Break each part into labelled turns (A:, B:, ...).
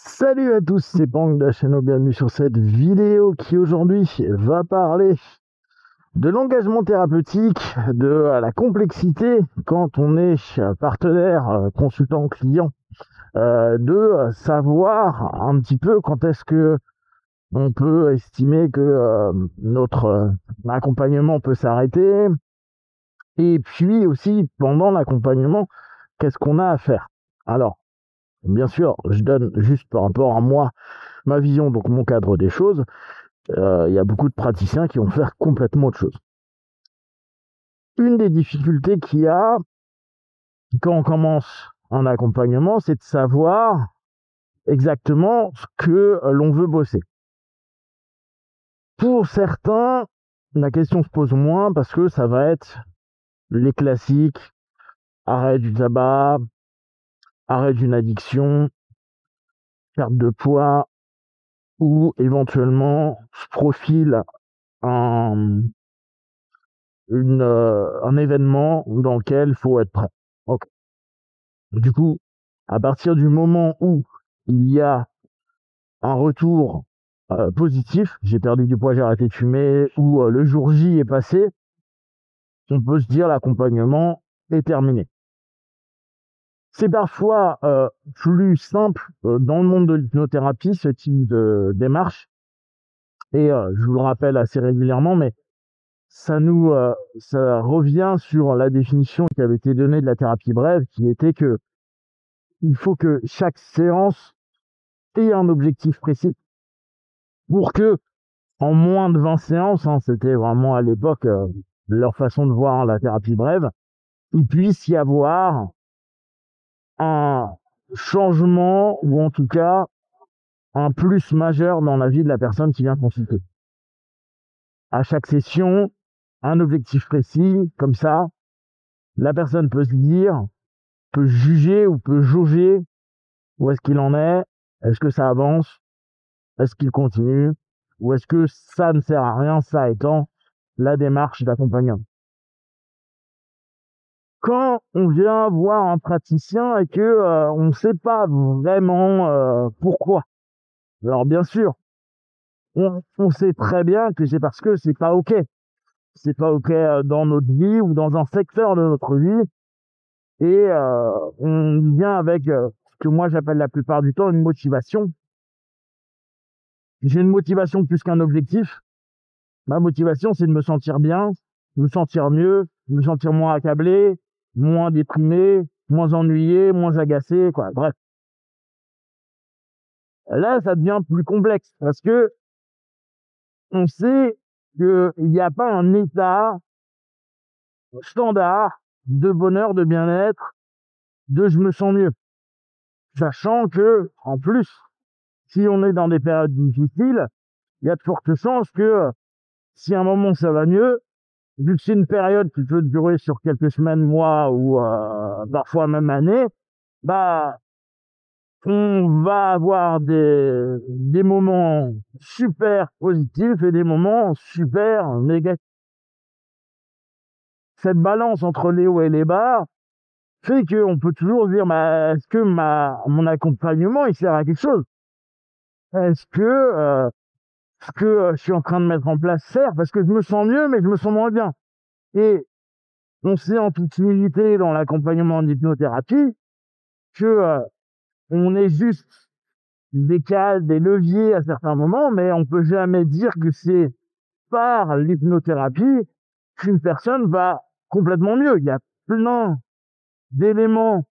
A: Salut à tous, c'est Pang de la chaîne. Bienvenue sur cette vidéo qui aujourd'hui va parler de l'engagement thérapeutique, de la complexité quand on est partenaire, consultant, client, de savoir un petit peu quand est-ce que on peut estimer que notre accompagnement peut s'arrêter, et puis aussi pendant l'accompagnement, qu'est-ce qu'on a à faire. Alors, bien sûr, je donne juste par rapport à moi ma vision, donc mon cadre des choses. Il y a beaucoup de praticiens qui vont faire complètement autre chose. Une des difficultés qu'il y a quand on commence un accompagnement, c'est de savoir exactement ce que l'on veut bosser. Pour certains, la question se pose moins parce que ça va être les classiques: arrêt du tabac, arrêt d'une addiction, perte de poids, ou éventuellement se profile un, un événement dans lequel il faut être prêt. Ok. Du coup, à partir du moment où il y a un retour positif, j'ai perdu du poids, j'ai arrêté de fumer, ou le jour J est passé, on peut se dire l'accompagnement est terminé. C'est parfois plus simple dans le monde de l'hypnothérapie, ce type de démarche, et je vous le rappelle assez régulièrement, mais ça revient sur la définition qui avait été donnée de la thérapie brève, qui était que il faut que chaque séance ait un objectif précis pour que, en moins de 20 séances, c'était vraiment à l'époque leur façon de voir la thérapie brève, il puisse y avoir un changement, ou en tout cas un plus majeur dans la vie de la personne qui vient consulter. À chaque session, un objectif précis, comme ça, la personne peut se dire, peut juger ou peut jauger où est-ce qu'il en est, est-ce que ça avance, est-ce qu'il continue, ou est-ce que ça ne sert à rien, ça étant la démarche d'accompagnement. Quand on vient voir un praticien et que on ne sait pas vraiment pourquoi, alors bien sûr, on sait très bien que c'est parce que c'est pas ok. C'est pas ok dans notre vie ou dans un secteur de notre vie, et on vient avec ce que moi j'appelle la plupart du temps une motivation. J'ai une motivation plus qu'un objectif. Ma motivation, c'est de me sentir bien, de me sentir mieux, de me sentir moins accablé, moins déprimé, moins ennuyé, moins agacé, quoi. Bref. Là, ça devient plus complexe parce que on sait qu'il n'y a pas un état standard de bonheur, de bien-être, de je me sens mieux. Sachant que, en plus, si on est dans des périodes difficiles, il y a de fortes chances que si à un moment ça va mieux, vu que c'est une période qui peut durer sur quelques semaines, mois, ou parfois même années, bah on va avoir des moments super positifs et des moments super négatifs. Cette balance entre les hauts et les bas fait qu'on peut toujours se dire, bah, est-ce que mon accompagnement il sert à quelque chose? Est-ce que ce que je suis en train de mettre en place sert? Parce que je me sens mieux, mais je me sens moins bien. Et on sait en toute humilité dans l'accompagnement en hypnothérapie que on est juste des cales, des leviers à certains moments, mais on peut jamais dire que c'est par l'hypnothérapie qu'une personne va complètement mieux. Il y a plein d'éléments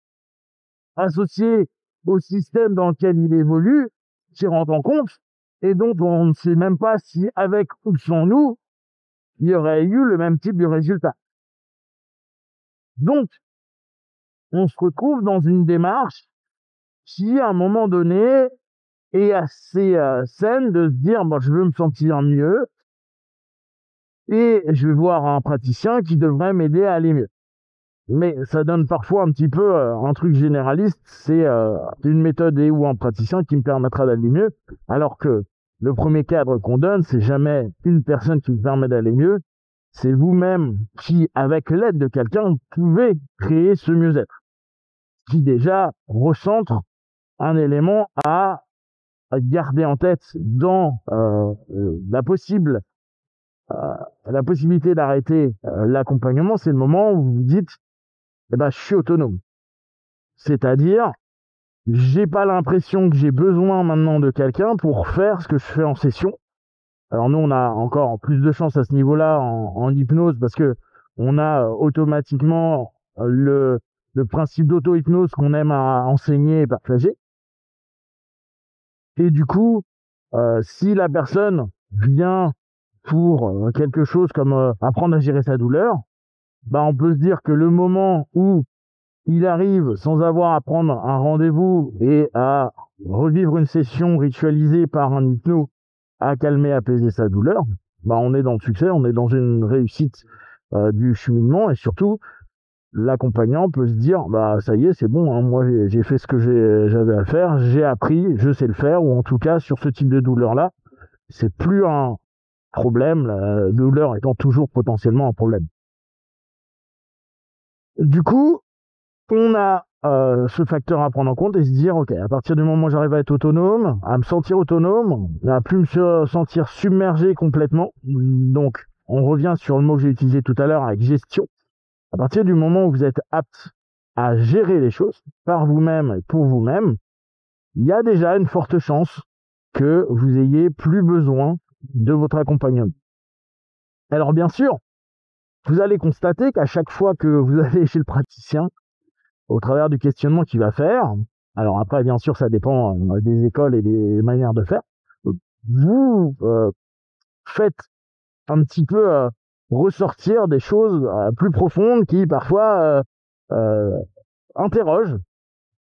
A: associés au système dans lequel il évolue qui rentrent en compte et dont on ne sait même pas si, avec ou sans nous, il y aurait eu le même type de résultat. Donc, on se retrouve dans une démarche qui, à un moment donné, est assez saine de se dire, bon, je veux me sentir mieux et je vais voir un praticien qui devrait m'aider à aller mieux. Mais ça donne parfois un petit peu un truc généraliste, c'est une méthode et ou un praticien qui me permettra d'aller mieux, alors que le premier cadre qu'on donne, c'est jamais une personne qui vous permet d'aller mieux, c'est vous-même qui, avec l'aide de quelqu'un, pouvez créer ce mieux-être, qui déjà recentre un élément à garder en tête dans la possibilité d'arrêter l'accompagnement, c'est le moment où vous vous dites, eh ben, je suis autonome. C'est-à-dire, j'ai pas l'impression que j'ai besoin maintenant de quelqu'un pour faire ce que je fais en session. Alors nous, on a encore plus de chance à ce niveau-là en hypnose parce que on a automatiquement le principe d'auto-hypnose qu'on aime à enseigner et partager. Et du coup, si la personne vient pour quelque chose comme apprendre à gérer sa douleur, bah on peut se dire que le moment où il arrive sans avoir à prendre un rendez-vous et à revivre une session ritualisée par un hypno à calmer, apaiser sa douleur, bah on est dans le succès, on est dans une réussite du cheminement et surtout l'accompagnant peut se dire bah ça y est c'est bon hein, moi j'ai fait ce que j'avais à faire, j'ai appris, je sais le faire ou en tout cas sur ce type de douleur là c'est plus un problème, la douleur étant toujours potentiellement un problème. Du coup on a ce facteur à prendre en compte et se dire ok à partir du moment où j'arrive à être autonome, à me sentir autonome, à plus me sentir submergé complètement, donc on revient sur le mot que j'ai utilisé tout à l'heure avec gestion. À partir du moment où vous êtes apte à gérer les choses par vous-même et pour vous-même, il y a déjà une forte chance que vous ayez plus besoin de votre accompagnement. Alors bien sûr, vous allez constater qu'à chaque fois que vous allez chez le praticien, au travers du questionnement qu'il va faire, alors après bien sûr ça dépend des écoles et des manières de faire, vous faites un petit peu ressortir des choses plus profondes qui parfois interrogent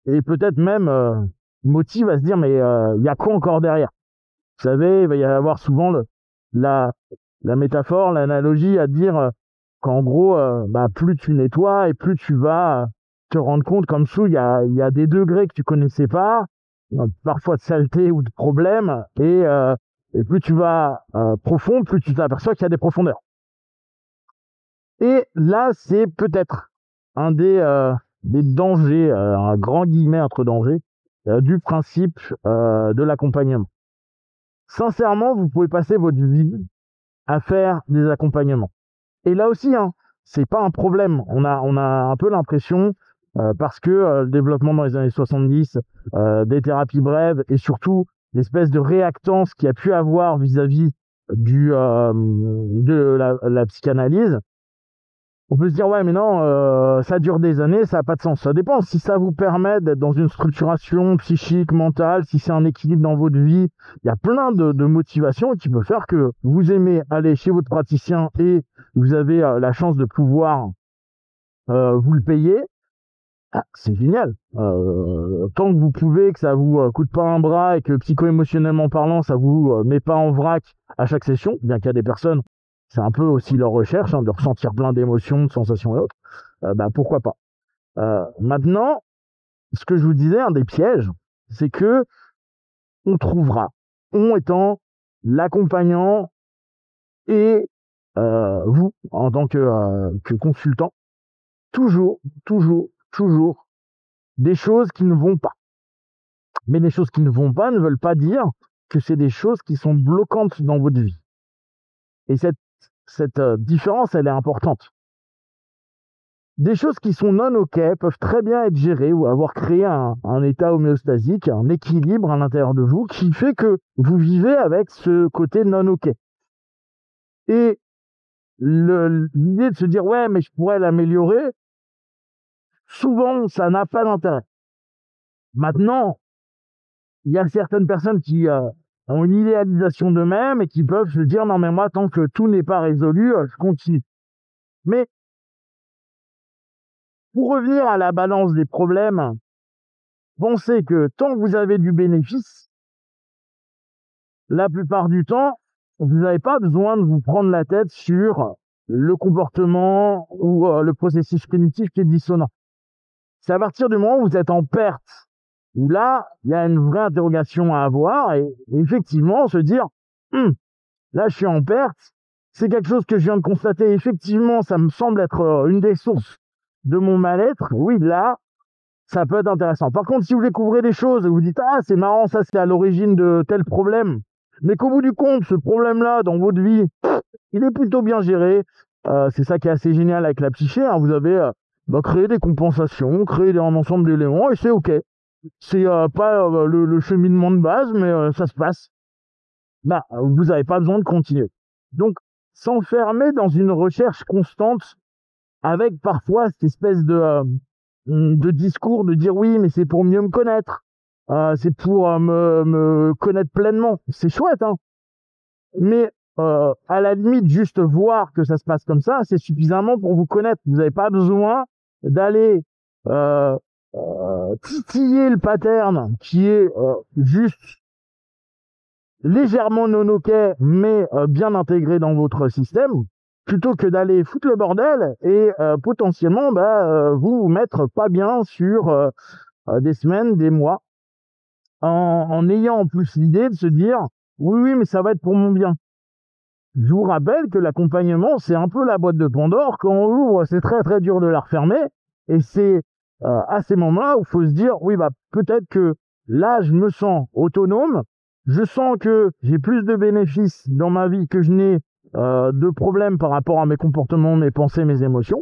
A: et peut-être même motivent à se dire mais il y a quoi encore derrière. Vous savez, il va y avoir souvent la, la métaphore, l'analogie à dire qu'en gros, bah, plus tu nettoies et plus tu vas te rendre compte qu'en dessous, il y a des degrés que tu connaissais pas, parfois de saleté ou de problème, et plus tu vas profond, plus tu t'aperçois qu'il y a des profondeurs. Et là, c'est peut-être un des dangers, un grand guillemet entre dangers, du principe de l'accompagnement. Sincèrement, vous pouvez passer votre vie à faire des accompagnements. Et là aussi, hein, c'est pas un problème. On a un peu l'impression, parce que le développement dans les années 70, des thérapies brèves et surtout l'espèce de réactance qu'il y a pu avoir vis-à-vis de la psychanalyse, on peut se dire ouais mais non ça dure des années, ça n'a pas de sens. Ça dépend si ça vous permet d'être dans une structuration psychique, mentale, si c'est un équilibre dans votre vie. Il y a plein de motivations qui peuvent faire que vous aimez aller chez votre praticien et vous avez la chance de pouvoir vous le payer. Ah, c'est génial. Tant que vous pouvez, que ça vous coûte pas un bras et que psycho-émotionnellement parlant, ça vous met pas en vrac à chaque session, bien qu'il y a des personnes, c'est un peu aussi leur recherche, hein, de ressentir plein d'émotions, de sensations et autres, bah pourquoi pas. Maintenant, ce que je vous disais, un des pièges, c'est que on trouvera, on étant l'accompagnant et vous, en tant que consultant, toujours des choses qui ne vont pas. Mais les choses qui ne vont pas ne veulent pas dire que c'est des choses qui sont bloquantes dans votre vie. Et cette différence, elle est importante. Des choses qui sont non OK peuvent très bien être gérées ou avoir créé un état homéostasique, un équilibre à l'intérieur de vous qui fait que vous vivez avec ce côté non OK. Et l'idée de se dire ouais mais je pourrais l'améliorer, souvent ça n'a pas d'intérêt. Maintenant, il y a certaines personnes qui ont une idéalisation d'eux-mêmes et qui peuvent se dire non mais moi tant que tout n'est pas résolu, je continue. Mais pour revenir à la balance des problèmes, pensez que tant que vous avez du bénéfice, la plupart du temps, vous n'avez pas besoin de vous prendre la tête sur le comportement ou le processus cognitif qui est dissonant. C'est à partir du moment où vous êtes en perte, où là, il y a une vraie interrogation à avoir et effectivement se dire là, je suis en perte, c'est quelque chose que je viens de constater, effectivement, ça me semble être une des sources de mon mal-être. Oui, là, ça peut être intéressant. Par contre, si vous découvrez des choses et vous dites ah c'est marrant, ça c'est à l'origine de tel problème, mais qu'au bout du compte, ce problème-là dans votre vie, il est plutôt bien géré. C'est ça qui est assez génial avec la psyché. Hein. Vous avez créé des compensations, créé un ensemble d'éléments et c'est ok. C'est pas le cheminement de base, mais ça se passe. Bah, vous n'avez pas besoin de continuer. Donc, s'enfermer dans une recherche constante avec parfois cette espèce de discours de dire oui, mais c'est pour mieux me connaître. C'est pour me connaître pleinement. C'est chouette, hein. Mais à la limite, juste voir que ça se passe comme ça, c'est suffisamment pour vous connaître. Vous n'avez pas besoin d'aller titiller le pattern qui est juste légèrement nonoquet, mais bien intégré dans votre système, plutôt que d'aller foutre le bordel et potentiellement vous mettre pas bien sur des semaines, des mois, en ayant en plus l'idée de se dire oui, oui, mais ça va être pour mon bien. Je vous rappelle que l'accompagnement, c'est un peu la boîte de Pandore. Quand on l'ouvre, c'est très très dur de la refermer. Et c'est à ces moments-là où il faut se dire, oui, peut-être que là, je me sens autonome. Je sens que j'ai plus de bénéfices dans ma vie que je n'ai de problèmes par rapport à mes comportements, mes pensées, mes émotions.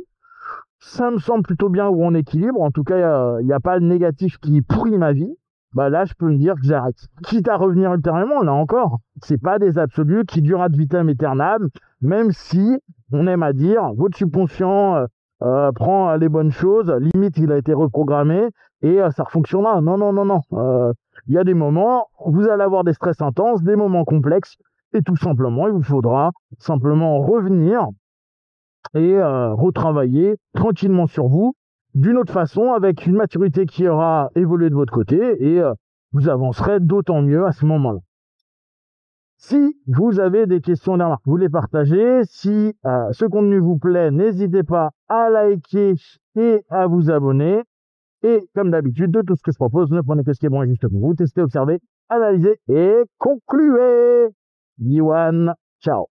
A: Ça me semble plutôt bien ou en équilibre. En tout cas, il n'y a pas de négatif qui pourrit ma vie. Là, je peux me dire que j'arrête. Quitte à revenir ultérieurement, là encore, c'est pas des absolus qui durent ad vitam aeternam, même si on aime à dire, votre subconscient prend les bonnes choses, limite il a été reprogrammé et ça fonctionnera. Non, non, non, non. Il y a des moments, vous allez avoir des stress intenses, des moments complexes, et tout simplement, il vous faudra simplement revenir et retravailler tranquillement sur vous, d'une autre façon, avec une maturité qui aura évolué de votre côté, et vous avancerez d'autant mieux à ce moment-là. Si vous avez des questions, des remarques, vous les partagez. Si ce contenu vous plaît, n'hésitez pas à liker et à vous abonner. Et comme d'habitude, de tout ce que je propose, ne prenez que ce qui est bon et juste pour vous. Testez, observez, analysez et concluez. Yohan, ciao.